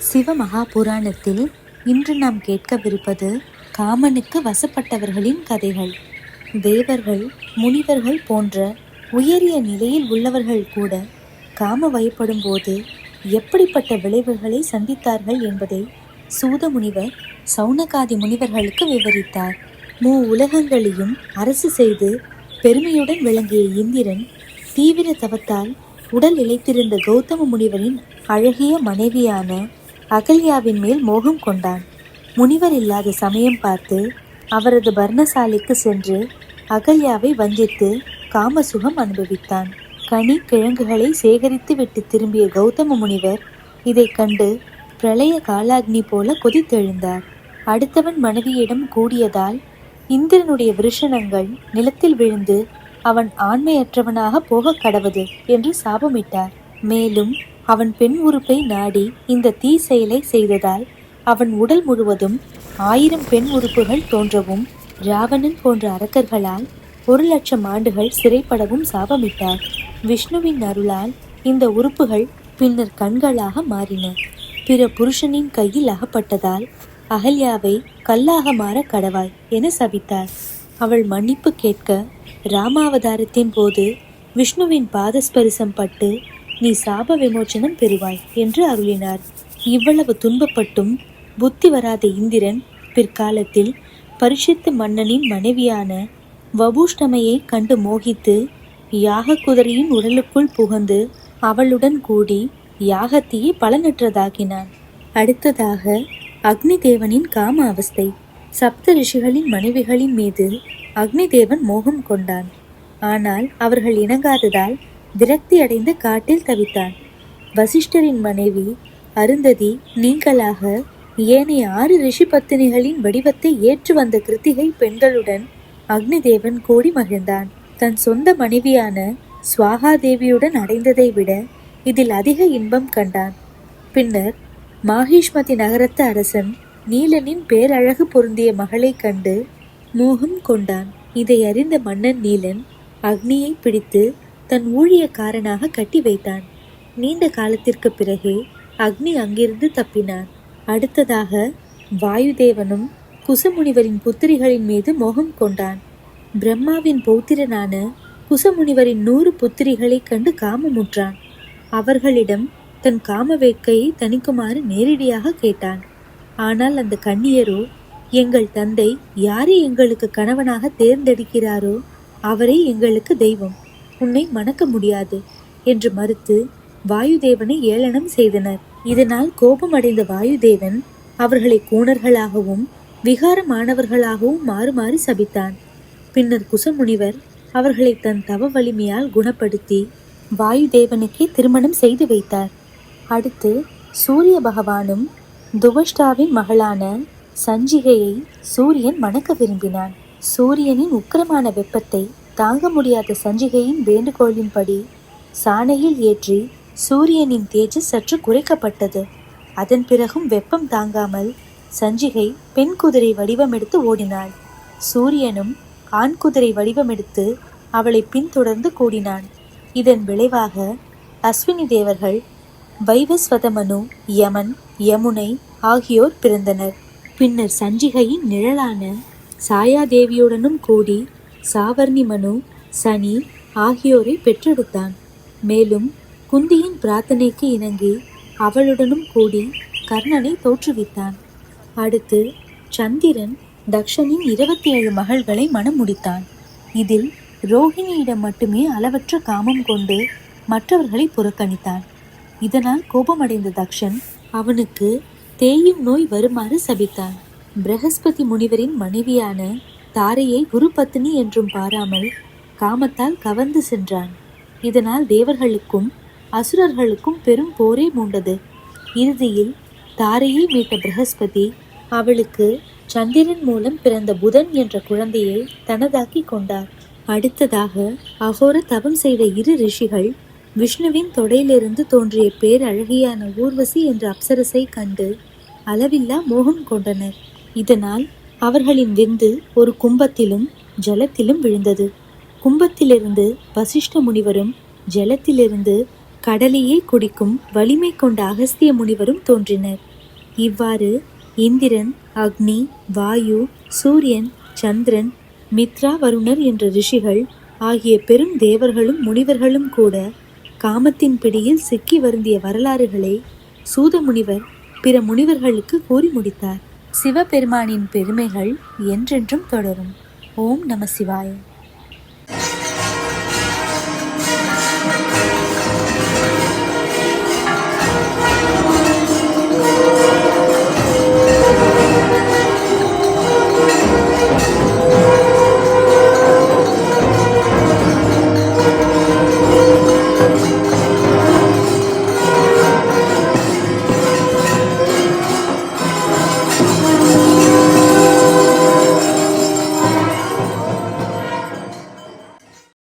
சிவமகாபுராணத்தில் இன்று நாம் கேட்கவிருப்பது காமனுக்கு வசப்பட்டவர்களின் கதைகள். தேவர்கள், முனிவர்கள் போன்ற உயரிய நிலையில் உள்ளவர்கள் கூட காம வயப்படும் போது எப்படிப்பட்ட விளைவுகளை சந்தித்தார்கள் என்பதை சூத முனிவர் சௌனகாதி முனிவர்களுக்கு விவரித்தார். உலகங்களையும் அரசு செய்து பெருமையுடன் விளங்கிய இந்திரன் தீவிர தவத்தால் உடல் இழைத்திருந்த கௌதம முனிவரின் அழகிய மனைவியான அகல்யாவின் மேல் மோகம் கொண்டான். முனிவர் இல்லாத சமயம் பார்த்து அவரது பர்ணசாலைக்கு சென்று அகல்யாவை வஞ்சித்து காமசுகம் அனுபவித்தான். கனி கிழங்குகளை சேகரித்து விட்டு திரும்பிய கௌதம முனிவர் இதை கண்டு பிரளய காலாக்னி போல கொதித்தெழுந்தார். அடுத்தவன் மனைவியிடம் கூடியதால் இந்திரனுடைய விருஷணங்கள் நிலத்தில் விழுந்து அவன் ஆண்மையற்றவனாக போக கடவது என்று சாபமிட்டார். மேலும் அவன் பெண் உறுப்பை நாடி இந்த தீ செயலை செய்ததால் அவன் உடல் முழுவதும் 1000 பெண் உறுப்புகள் தோன்றவும் ராவணன் போன்ற அரக்கர்களால் 1,00,000 ஆண்டுகள் சிறைப்படவும் சாபமிட்டார். விஷ்ணுவின் அருளால் இந்த உறுப்புகள் பின்னர் கண்களாக மாறின. பிற புருஷனின் கையில் அகப்பட்டதால் அகல்யாவை கல்லாக மாற கடவாய் என சபித்தார். அவள் மன்னிப்பு கேட்க ராமாவதாரத்தின் போது விஷ்ணுவின் பாதஸ்பரிசம் பட்டு நீ சாப விமோச்சனம் பெறுவாய் என்று அருளினார். இவ்வளவு துன்பப்பட்டும் புத்தி வராத இந்திரன் பிற்காலத்தில் பரிஷித்து மன்னனின் மனைவியான வபூஷ்டமையை கண்டு மோகித்து யாக குதிரையின் உடலுக்குள் புகுந்து அவளுடன் கூடி யாகத்தையே பலனற்றதாக்கினான். அடுத்ததாக அக்னி தேவனின் காம அவஸ்தை. சப்த ரிஷிகளின் மனைவிகளின் மீது அக்னி தேவன் மோகம் கொண்டான். ஆனால் அவர்கள் இணங்காததால் விரக்தி அடைந்த காட்டில் தவித்தான். வசிஷ்டரின் மனைவி அருந்ததி நீங்களாக ஏனைய 6 ரிஷி பத்தினிகளின் வடிவத்தை ஏற்று வந்த கிருத்திகை பெண்களுடன் அக்னி தேவன் கூடி மகிழ்ந்தான். தன் சொந்த மனைவியான ஸ்வாகா தேவியுடன் அடைந்ததை விட இதில் அதிக இன்பம் கண்டான். பின்னர் மாஹிஷ்மதி நகரத்து அரசன் நீலனின் பேரழகு பொருந்திய மகளை கண்டு மோகம் கொண்டான். இதை அறிந்த மன்னன் நீலன் அக்னியை பிடித்து தன் ஊழியக்காரனாக கட்டி வைத்தான். நீண்ட காலத்திற்கு பிறகே அக்னி அங்கிருந்து தப்பினான். அடுத்ததாக வாயுதேவனும் குசமுனிவரின் புத்திரிகளின் மீது மோகம் கொண்டான். பிரம்மாவின் பௌத்திரனான குசமுனிவரின் 100 புத்திரிகளை கண்டு காமமுற்றான். அவர்களிடம் தன் காம வேட்கையை தணிக்குமாறு நேரடியாக கேட்டான். ஆனால் அந்த கன்னியரோ எங்கள் தந்தை யாரை எங்களுக்கு கணவனாக தேர்ந்தெடுக்கிறாரோ அவரே எங்களுக்கு தெய்வம், உன்னை மணக்க முடியாது என்று மறுத்து வாயுதேவனை ஏளனம் செய்தனர். இதனால் கோபமடைந்த வாயுதேவன் அவர்களை கூணர்களாகவும் விகாரமானவர்களாகவும் மாறி சபித்தான். பின்னர் குசமுனிவர் அவர்களை தன் தவ வலிமையால் குணப்படுத்தி வாயுதேவனுக்கே திருமணம் செய்து வைத்தார். அடுத்து சூரிய பகவானும் துவஷ்டாவின் மகளான சஞ்சிகையை சூரியன் மணக்க விரும்பினான். சூரியனின் உக்கிரமான வெப்பத்தை தாங்க முடியாத சஞ்சிகையின் வேண்டுகோளின்படி சாணையில் ஏற்றி சூரியனின் தேஜஸ் சற்று குறைக்கப்பட்டது. அதன் பிறகும் வெப்பம் தாங்காமல் சஞ்சிகை பெண் குதிரை வடிவமெடுத்து ஓடினாள். சூரியனும் ஆண் குதிரை வடிவமெடுத்து அவளை பின்தொடர்ந்து கூடினான். இதன் விளைவாக அஸ்வினி தேவர்கள் வைவஸ்வதமனு, யமன், யமுனை ஆகியோர் பிறந்தனர். பின்னர் சஞ்சிகையின் நிழலான சாயாதேவியுடனும் கூடி சாவர்ணி மனு, சனி ஆகியோரை பெற்றெடுத்தான். மேலும் குந்தியின் பிரார்த்தனைக்கு இணங்கி அவளுடனும் கூடி கர்ணனை தோற்றுவித்தான். அடுத்து சந்திரன் தக்ஷனின் 27 மகள்களை மணம் முடித்தான். இதில் ரோஹிணியிடம் மட்டுமே அளவற்ற காமம் கொண்டு மற்றவர்களை புறக்கணித்தான். இதனால் கோபமடைந்த தக்ஷன் அவனுக்கு தேயும் நோய் வருமாறு சபித்தான். பிரகஸ்பதி முனிவரின் மனைவியான தாரையை குரு பத்னி என்றும் பாராமல் காமத்தால் கவர்ந்து சென்றான். இதனால் தேவர்களுக்கும் அசுரர்களுக்கும் பெரும் போரே மூண்டது. இறுதியில் தாரையை மீட்ட பிரகஸ்பதி அவளுக்கு சந்திரன் மூலம் பிறந்த புதன் என்ற குழந்தையை தனதாக்கி கொண்டார். அடுத்ததாக அகோர தவம் செய்த 2 ரிஷிகள் விஷ்ணுவின் தொடையிலிருந்து தோன்றிய பேரழகியான ஊர்வசி என்ற அப்சரசை கண்டு அளவில்லா மோகம் கொண்டனர். இதனால் அவர்களின் விந்து ஒரு கும்பத்திலும் ஜலத்திலும் விழுந்தது. கும்பத்திலிருந்து வசிஷ்ட முனிவரும் ஜலத்திலிருந்து கடலையே குடிக்கும் வலிமை கொண்ட அகஸ்திய முனிவரும் தோன்றினர். இவ்வாறு இந்திரன், அக்னி, வாயு, சூரியன், சந்திரன், மித்ரா, வருணர் என்ற ரிஷிகள் ஆகிய பெரும் தேவர்களும் முனிவர்களும் கூட காமத்தின் பிடியில் சிக்கி வருந்திய வரலாறுகளை சூத முனிவர் பிற முனிவர்களுக்கு கூறி முடித்தார். சிவபெருமானின் பெருமைகள் என்றென்றும் தொடரும். ஓம் நம சிவாய.